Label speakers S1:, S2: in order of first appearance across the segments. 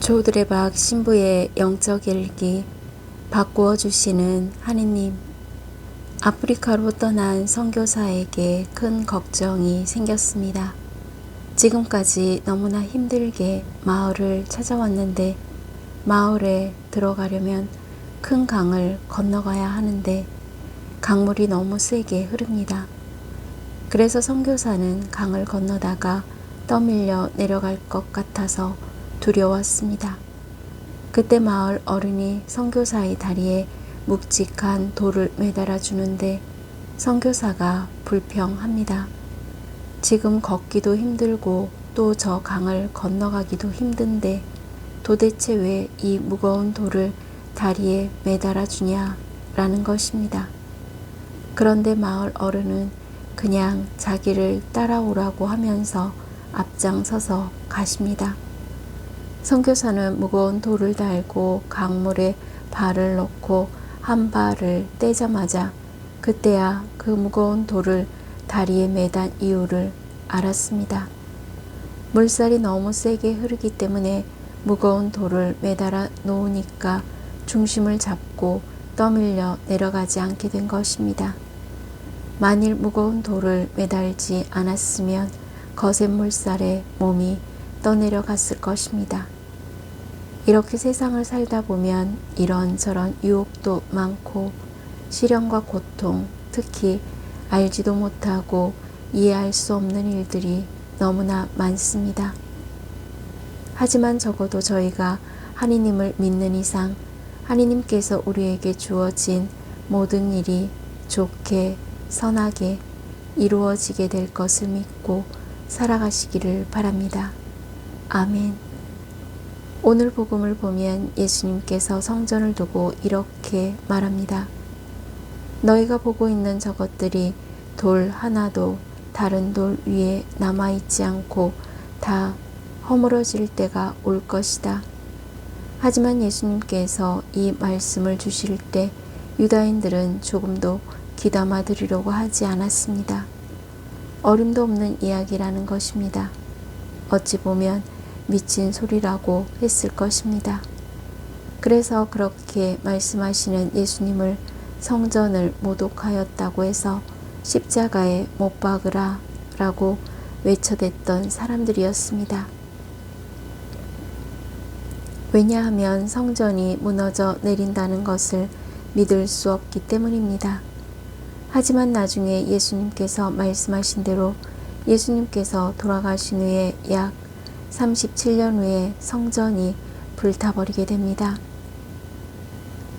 S1: 조드레박 신부의 영적 일기. 바꾸어 주시는 하느님. 아프리카로 떠난 선교사에게 큰 걱정이 생겼습니다. 지금까지 너무나 힘들게 마을을 찾아왔는데 마을에 들어가려면 큰 강을 건너가야 하는데 강물이 너무 세게 흐릅니다. 그래서 선교사는 강을 건너다가 떠밀려 내려갈 것 같아서 두려웠습니다. 그때 마을 어른이 선교사의 다리에 묵직한 돌을 매달아 주는데 선교사가 불평합니다. 지금 걷기도 힘들고 또 저 강을 건너가기도 힘든데 도대체 왜 이 무거운 돌을 다리에 매달아 주냐라는 것입니다. 그런데 마을 어른은 그냥 자기를 따라오라고 하면서 앞장서서 가십니다. 선교사는 무거운 돌을 달고 강물에 발을 넣고 한 발을 떼자마자 그때야 그 무거운 돌을 다리에 매단 이유를 알았습니다. 물살이 너무 세게 흐르기 때문에 무거운 돌을 매달아 놓으니까 중심을 잡고 떠밀려 내려가지 않게 된 것입니다. 만일 무거운 돌을 매달지 않았으면 거센 물살에 몸이 떠내려갔을 것입니다. 이렇게 세상을 살다 보면 이런저런 유혹도 많고 시련과 고통, 특히 알지도 못하고 이해할 수 없는 일들이 너무나 많습니다. 하지만 적어도 저희가 하느님을 믿는 이상 하느님께서 우리에게 주어진 모든 일이 좋게 선하게 이루어지게 될 것을 믿고 살아가시기를 바랍니다. 아멘. 오늘 복음을 보면 예수님께서 성전을 두고 이렇게 말합니다. 너희가 보고 있는 저것들이 돌 하나도 다른 돌 위에 남아있지 않고 다 허물어질 때가 올 것이다. 하지만 예수님께서 이 말씀을 주실 때 유다인들은 조금도 귀담아 들으려고 하지 않았습니다. 어림도 없는 이야기라는 것입니다. 어찌 보면 미친 소리라고 했을 것입니다. 그래서 그렇게 말씀하시는 예수님을 성전을 모독하였다고 해서 십자가에 못 박으라 라고 외쳐댔던 사람들이었습니다. 왜냐하면 성전이 무너져 내린다는 것을 믿을 수 없기 때문입니다. 하지만 나중에 예수님께서 말씀하신 대로 예수님께서 돌아가신 후에 약 37년 후에 성전이 불타버리게 됩니다.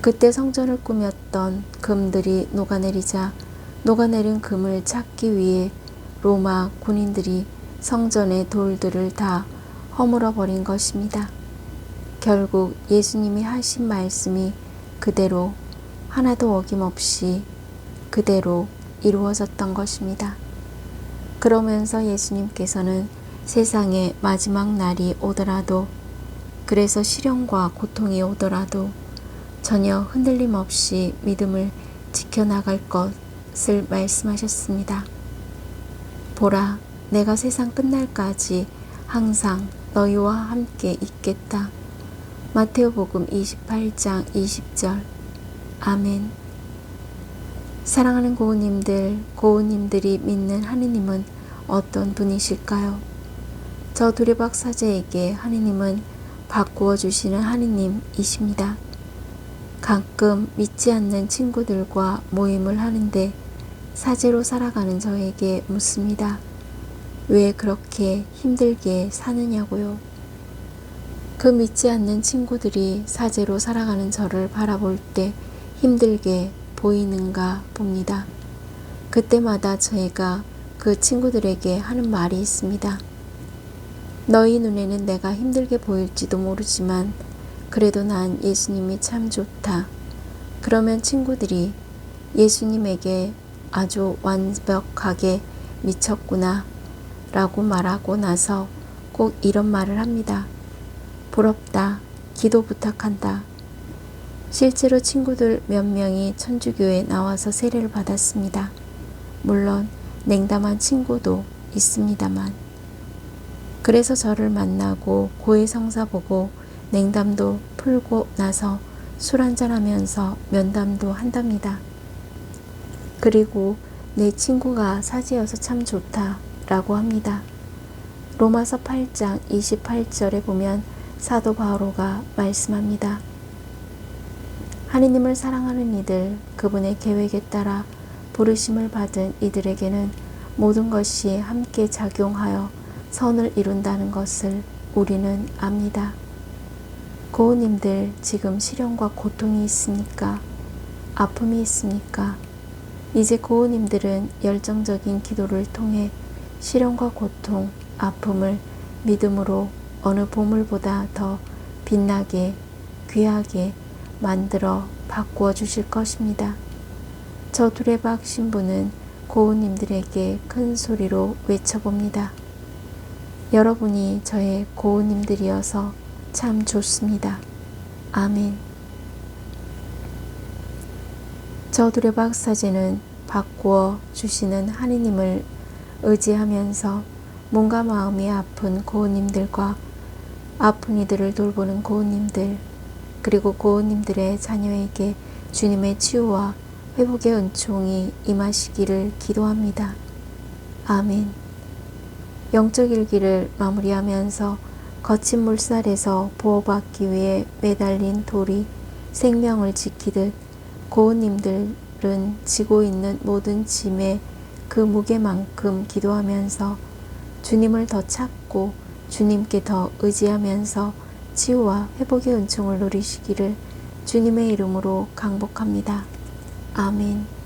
S1: 그때 성전을 꾸몄던 금들이 녹아내리자 녹아내린 금을 찾기 위해 로마 군인들이 성전의 돌들을 다 허물어 버린 것입니다. 결국 예수님이 하신 말씀이 그대로 하나도 어김없이 그대로 이루어졌던 것입니다. 그러면서 예수님께서는 세상의 마지막 날이 오더라도, 그래서 시련과 고통이 오더라도 전혀 흔들림 없이 믿음을 지켜나갈 것을 말씀하셨습니다. 보라, 내가 세상 끝날까지 항상 너희와 함께 있겠다. 마태오복음 28장 20절. 아멘. 사랑하는 고우님들이 믿는 하느님은 어떤 분이실까요? 저 두레박 사제에게 하느님은 바꾸어 주시는 하느님이십니다. 가끔 믿지 않는 친구들과 모임을 하는데 사제로 살아가는 저에게 묻습니다. 왜 그렇게 힘들게 사느냐고요. 그 믿지 않는 친구들이 사제로 살아가는 저를 바라볼 때 힘들게 보이는가 봅니다. 그때마다 저희가 그 친구들에게 하는 말이 있습니다. 너희 눈에는 내가 힘들게 보일지도 모르지만 그래도 난 예수님이 참 좋다. 그러면 친구들이 예수님에게 아주 완벽하게 미쳤구나 라고 말하고 나서 꼭 이런 말을 합니다. 부럽다. 기도 부탁한다. 실제로 친구들 몇 명이 천주교에 나와서 세례를 받았습니다. 물론 냉담한 친구도 있습니다만. 그래서 저를 만나고 고해성사 보고 냉담도 풀고 나서 술 한잔하면서 면담도 한답니다. 그리고 내 친구가 사제여서 참 좋다 라고 합니다. 로마서 8장 28절에 보면 사도 바오로가 말씀합니다. 하느님을 사랑하는 이들, 그분의 계획에 따라 부르심을 받은 이들에게는 모든 것이 함께 작용하여 선을 이룬다는 것을 우리는 압니다. 고우님들, 지금 시련과 고통이 있습니까? 아픔이 있습니까? 이제 고우님들은 열정적인 기도를 통해 시련과 고통, 아픔을 믿음으로 어느 보물보다 더 빛나게, 귀하게 만들어 바꾸어 주실 것입니다. 저 두레박 신부는 고우님들에게 큰 소리로 외쳐봅니다. 여러분이 저의 고우님들이어서 참 좋습니다. 아멘. 저 두레박 사제는 바꾸어 주시는 하느님을 의지하면서 몸과 마음이 아픈 고우님들과 아픈 이들을 돌보는 고우님들, 그리고 고우님들의 자녀에게 주님의 치유와 회복의 은총이 임하시기를 기도합니다. 아멘. 영적 일기를 마무리하면서 거친 물살에서 보호받기 위해 매달린 돌이 생명을 지키듯 고우님들은 지고 있는 모든 짐의 그 무게만큼 기도하면서 주님을 더 찾고 주님께 더 의지하면서 치유와 회복의 은총을 누리시기를 주님의 이름으로 강복합니다. 아멘.